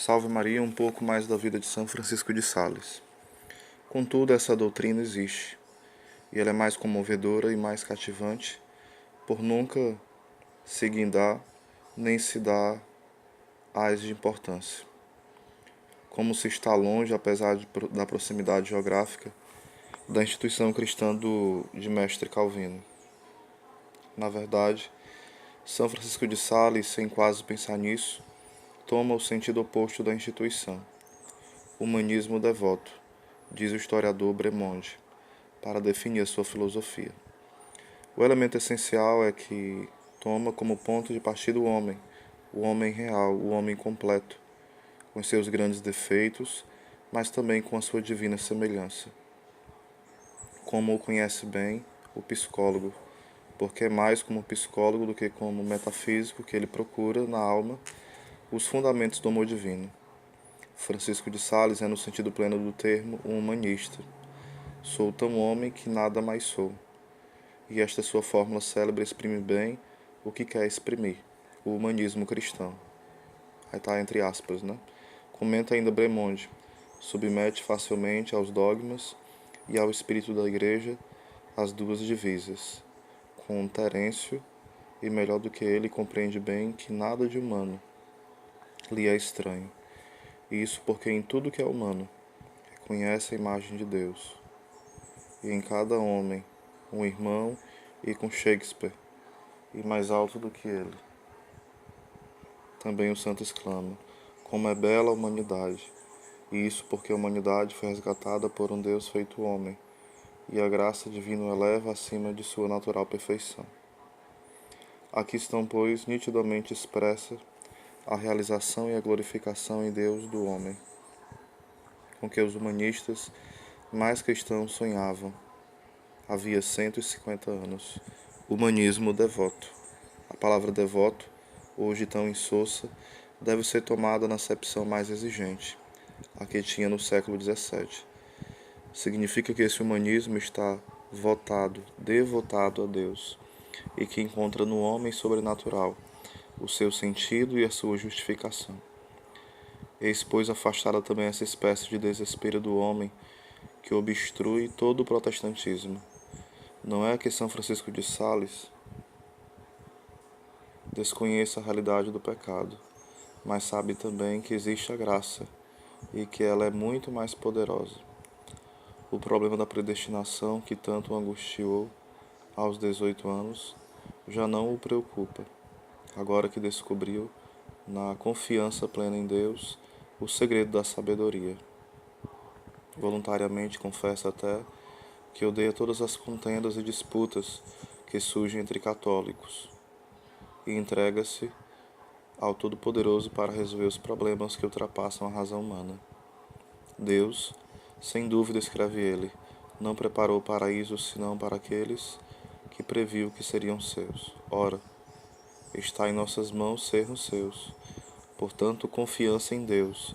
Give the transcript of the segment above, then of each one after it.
Salve Maria, um pouco mais da vida de São Francisco de Sales. Contudo, essa doutrina existe, e ela é mais comovedora e mais cativante, por nunca se guindar nem se dar ás de importância. Como se está longe, apesar da proximidade geográfica, da instituição cristã de Mestre Calvino. Na verdade, São Francisco de Sales, sem quase pensar nisso, toma o sentido oposto da instituição. Humanismo devoto, diz o historiador Bremonde, para definir a sua filosofia. O elemento essencial é que toma como ponto de partida o homem real, o homem completo, com seus grandes defeitos, mas também com a sua divina semelhança. Como o conhece bem o psicólogo, porque é mais como psicólogo do que como metafísico que ele procura na alma os fundamentos do amor divino. Francisco de Sales é, no sentido pleno do termo, um humanista. Sou tão homem que nada mais sou. E esta sua fórmula célebre exprime bem o que quer exprimir, o humanismo cristão. Aí está entre aspas, né? Comenta ainda Bremonde, submete facilmente aos dogmas e ao espírito da igreja as duas divisas. Com Terêncio, e melhor do que ele, compreende bem que nada de humano lhe é estranho. E isso porque em tudo que é humano reconhece a imagem de Deus. E em cada homem, um irmão, e com Shakespeare, e mais alto do que ele. Também o santo exclama, como é bela a humanidade, e isso porque a humanidade foi resgatada por um Deus feito homem, e a graça divina o eleva acima de sua natural perfeição. Aqui estão, pois, nitidamente expressa a realização e a glorificação em Deus do homem, com que os humanistas mais cristãos sonhavam, havia 150 anos. Humanismo devoto. A palavra devoto, hoje tão insossa, deve ser tomada na acepção mais exigente, a que tinha no século XVII. Significa que esse humanismo está devotado a Deus, e que encontra no homem sobrenatural o seu sentido e a sua justificação. Eis, pois, afastada também essa espécie de desespero do homem que obstrui todo o protestantismo. Não é que São Francisco de Sales desconheça a realidade do pecado, mas sabe também que existe a graça e que ela é muito mais poderosa. O problema da predestinação, que tanto o angustiou aos 18 anos, já não o preocupa, agora que descobriu, na confiança plena em Deus, o segredo da sabedoria. Voluntariamente confessa até que odeia todas as contendas e disputas que surgem entre católicos e entrega-se ao Todo-Poderoso para resolver os problemas que ultrapassam a razão humana. Deus, sem dúvida, escreve ele, não preparou o paraíso senão para aqueles que previu que seriam seus. Ora, está em nossas mãos sermos seus. Portanto, confiança em Deus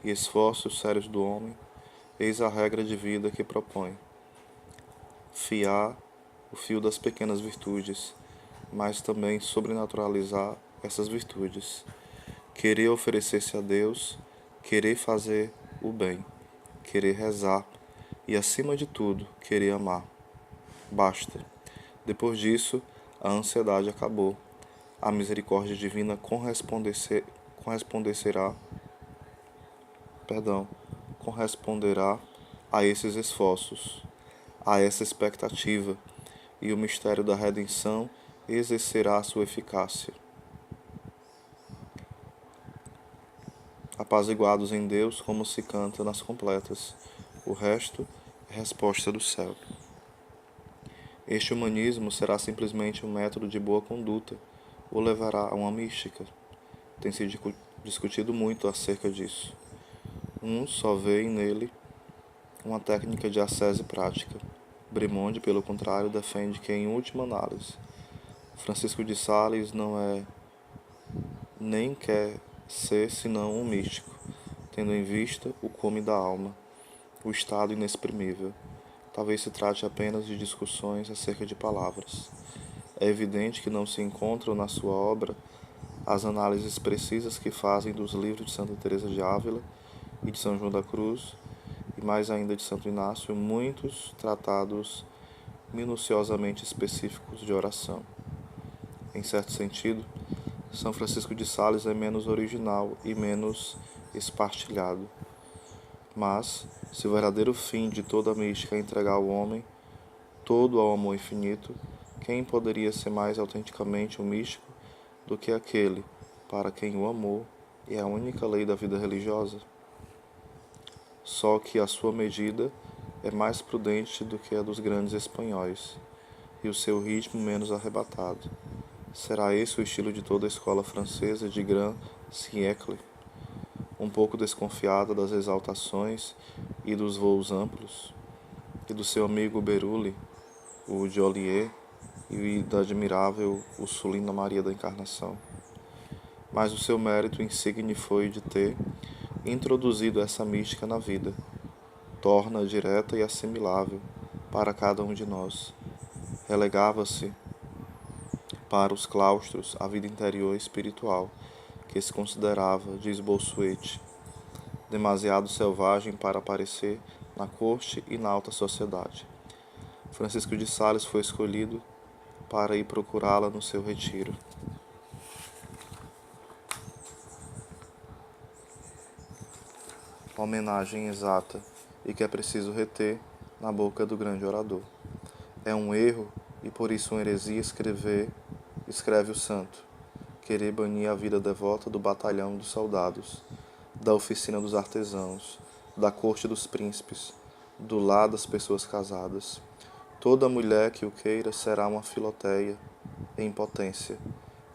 e esforços sérios do homem, eis a regra de vida que propõe. Fiar o fio das pequenas virtudes, mas também sobrenaturalizar essas virtudes. Querer oferecer-se a Deus, querer fazer o bem, querer rezar e, acima de tudo, querer amar. Basta. Depois disso, a ansiedade acabou. A misericórdia divina corresponderá a esses esforços, a essa expectativa, e o mistério da redenção exercerá sua eficácia. Apaziguados em Deus, como se canta nas completas, o resto é resposta do céu. Este humanismo será simplesmente um método de boa conduta, ou levará a uma mística. Tem sido discutido muito acerca disso. Uns só veem nele uma técnica de ascese prática. Bremonde, pelo contrário, defende que, em última análise, Francisco de Sales não é nem quer ser senão um místico, tendo em vista o cume da alma, o estado inexprimível. Talvez se trate apenas de discussões acerca de palavras. É evidente que não se encontram na sua obra as análises precisas que fazem dos livros de Santa Teresa de Ávila e de São João da Cruz, e mais ainda de Santo Inácio, muitos tratados minuciosamente específicos de oração. Em certo sentido, São Francisco de Sales é menos original e menos espartilhado. Mas, se o verdadeiro fim de toda a mística é entregar ao homem todo ao amor infinito, quem poderia ser mais autenticamente um místico do que aquele para quem o amor é a única lei da vida religiosa? Só que a sua medida é mais prudente do que a dos grandes espanhóis, e o seu ritmo menos arrebatado. Será esse o estilo de toda a escola francesa de Grand Siècle, um pouco desconfiada das exaltações e dos voos amplos, e do seu amigo Berulli, o Joliet, e da admirável Ursulina Maria da Encarnação. Mas o seu mérito insigne foi de ter introduzido essa mística na vida, torna direta e assimilável para cada um de nós. Relegava-se para os claustros a vida interior e espiritual, que se considerava, diz Bossuet, demasiado selvagem para aparecer na corte e na alta sociedade. Francisco de Sales foi escolhido para ir procurá-la no seu retiro. Homenagem exata e que é preciso reter na boca do grande orador. É um erro e por isso uma heresia escreve o santo, querer banir a vida devota do batalhão dos soldados, da oficina dos artesãos, da corte dos príncipes, do lar das pessoas casadas. Toda mulher que o queira será uma Filoteia em potência,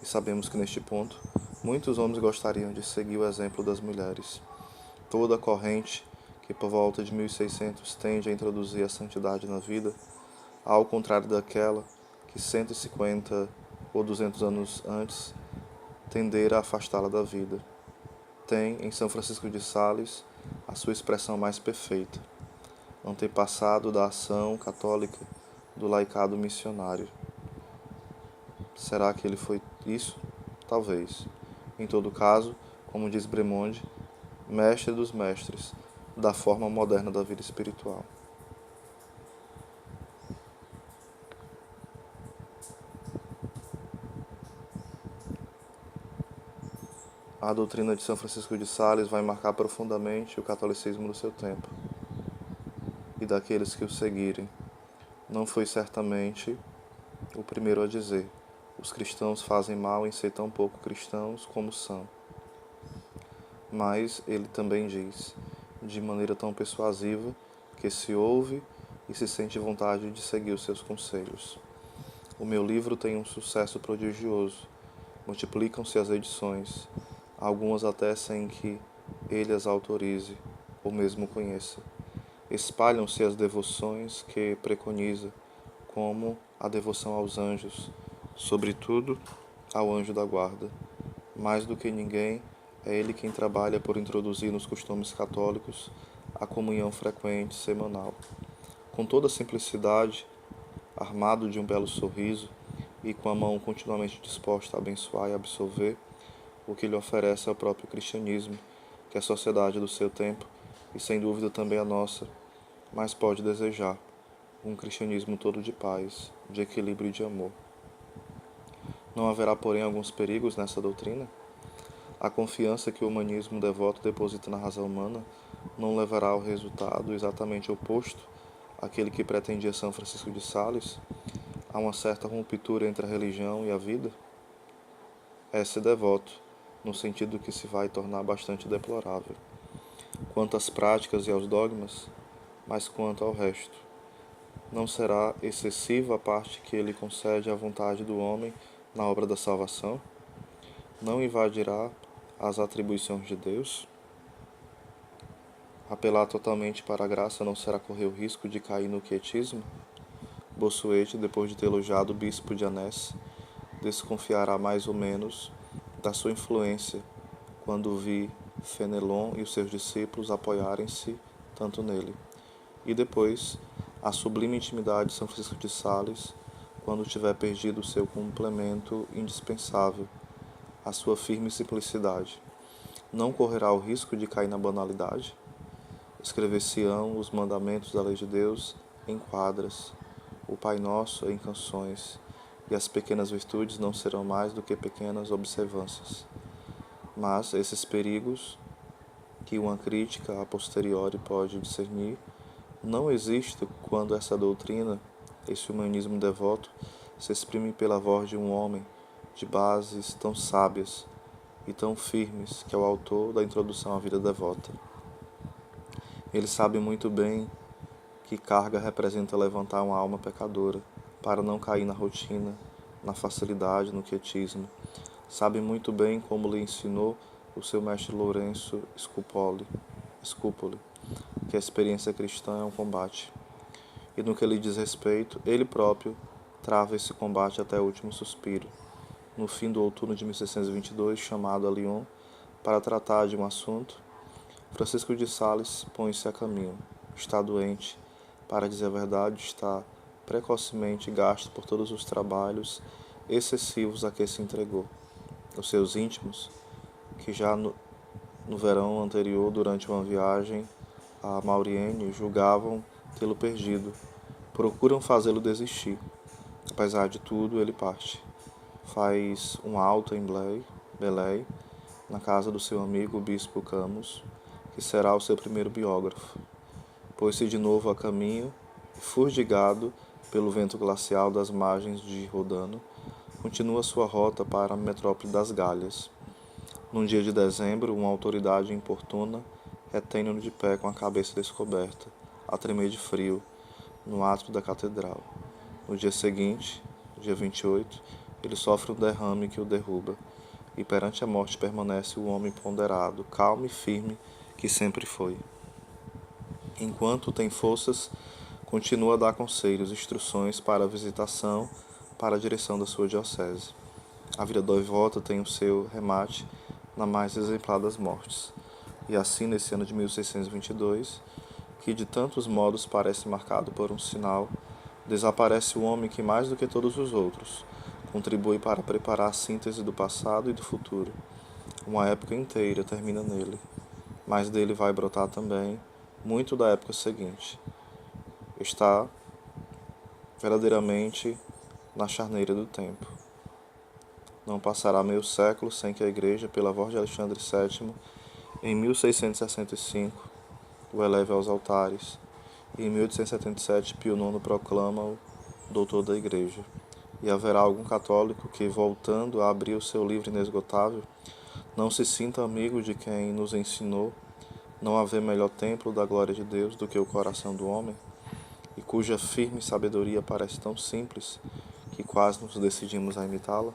e sabemos que neste ponto muitos homens gostariam de seguir o exemplo das mulheres. Toda a corrente que por volta de 1600 tende a introduzir a santidade na vida, ao contrário daquela que 150 ou 200 anos antes tendera a afastá-la da vida, tem em São Francisco de Sales a sua expressão mais perfeita. Não ter passado da ação católica do laicado missionário. Será que ele foi isso? Talvez. Em todo caso, como diz Bremonde, mestre dos mestres, da forma moderna da vida espiritual. A doutrina de São Francisco de Sales vai marcar profundamente o catolicismo do seu tempo e daqueles que o seguirem. Não foi certamente o primeiro a dizer: os cristãos fazem mal em ser tão pouco cristãos como são. Mas ele também diz, de maneira tão persuasiva, que se ouve e se sente vontade de seguir os seus conselhos. O meu livro tem um sucesso prodigioso. Multiplicam-se as edições, algumas até sem que ele as autorize ou mesmo conheça. Espalham-se as devoções que preconiza, como a devoção aos anjos, sobretudo ao anjo da guarda. Mais do que ninguém, é ele quem trabalha por introduzir nos costumes católicos a comunhão frequente semanal. Com toda simplicidade, armado de um belo sorriso e com a mão continuamente disposta a abençoar e absolver, o que lhe oferece é o próprio cristianismo, que a sociedade do seu tempo, e sem dúvida também a nossa, mais pode desejar, um cristianismo todo de paz, de equilíbrio e de amor. Não haverá, porém, alguns perigos nessa doutrina? A confiança que o humanismo devoto deposita na razão humana não levará ao resultado exatamente oposto àquele que pretendia São Francisco de Sales, a uma certa ruptura entre a religião e a vida? É ser devoto, no sentido que se vai tornar bastante deplorável. Quanto às práticas e aos dogmas, mas quanto ao resto, não será excessiva a parte que ele concede à vontade do homem na obra da salvação? Não invadirá as atribuições de Deus? Apelar totalmente para a graça não será correr o risco de cair no quietismo? Bossuet, depois de ter elogiado o bispo de Annecy, desconfiará mais ou menos da sua influência quando vi Fenelon e os seus discípulos apoiarem-se tanto nele. E depois, a sublime intimidade de São Francisco de Sales, quando tiver perdido o seu complemento indispensável, a sua firme simplicidade, não correrá o risco de cair na banalidade? Escrever-se-ão os mandamentos da lei de Deus em quadras, o Pai Nosso em canções, e as pequenas virtudes não serão mais do que pequenas observâncias. Mas esses perigos, que uma crítica a posteriori pode discernir, não existem quando essa doutrina, esse humanismo devoto, se exprime pela voz de um homem de bases tão sábias e tão firmes, que é o autor da introdução à vida devota. Ele sabe muito bem que carga representa levantar uma alma pecadora, para não cair na rotina, na facilidade, no quietismo. Sabe muito bem como lhe ensinou o seu mestre Lourenço Scupoli, que a experiência cristã é um combate. E no que lhe diz respeito, ele próprio trava esse combate até o último suspiro. No fim do outono de 1622, chamado a Lyon para tratar de um assunto, Francisco de Sales põe-se a caminho. Está doente, para dizer a verdade, está precocemente gasto por todos os trabalhos excessivos a que se entregou. Os seus íntimos, que já no verão anterior, durante uma viagem a Maurienne, julgavam tê-lo perdido, procuram fazê-lo desistir. Apesar de tudo, ele parte. Faz um alto em Belém, na casa do seu amigo o bispo Camus, que será o seu primeiro biógrafo. Pôs-se de novo a caminho, fustigado pelo vento glacial das margens de Rodano, continua sua rota para a metrópole das Galhas. Num dia de dezembro, uma autoridade importuna retém-no de pé com a cabeça descoberta, a tremer de frio, no átrio da catedral. No dia seguinte, dia 28, ele sofre um derrame que o derruba, e perante a morte permanece o homem ponderado, calmo e firme que sempre foi. Enquanto tem forças, continua a dar conselhos, instruções para a visitação, para a direção da sua diocese. A vida devota tem o seu remate na mais exemplar das mortes. E assim, nesse ano de 1622, que de tantos modos parece marcado por um sinal, desaparece o homem que, mais do que todos os outros, contribui para preparar a síntese do passado e do futuro. Uma época inteira termina nele, mas dele vai brotar também muito da época seguinte. Está verdadeiramente na charneira do tempo. Não passará meio século sem que a Igreja, pela voz de Alexandre VII, em 1665, o eleve aos altares, e em 1877 Pio IX proclama-o doutor da Igreja. E haverá algum católico que, voltando a abrir o seu livro inesgotável, não se sinta amigo de quem nos ensinou não haver melhor templo da glória de Deus do que o coração do homem, e cuja firme sabedoria parece tão simples que quase nos decidimos a imitá-la?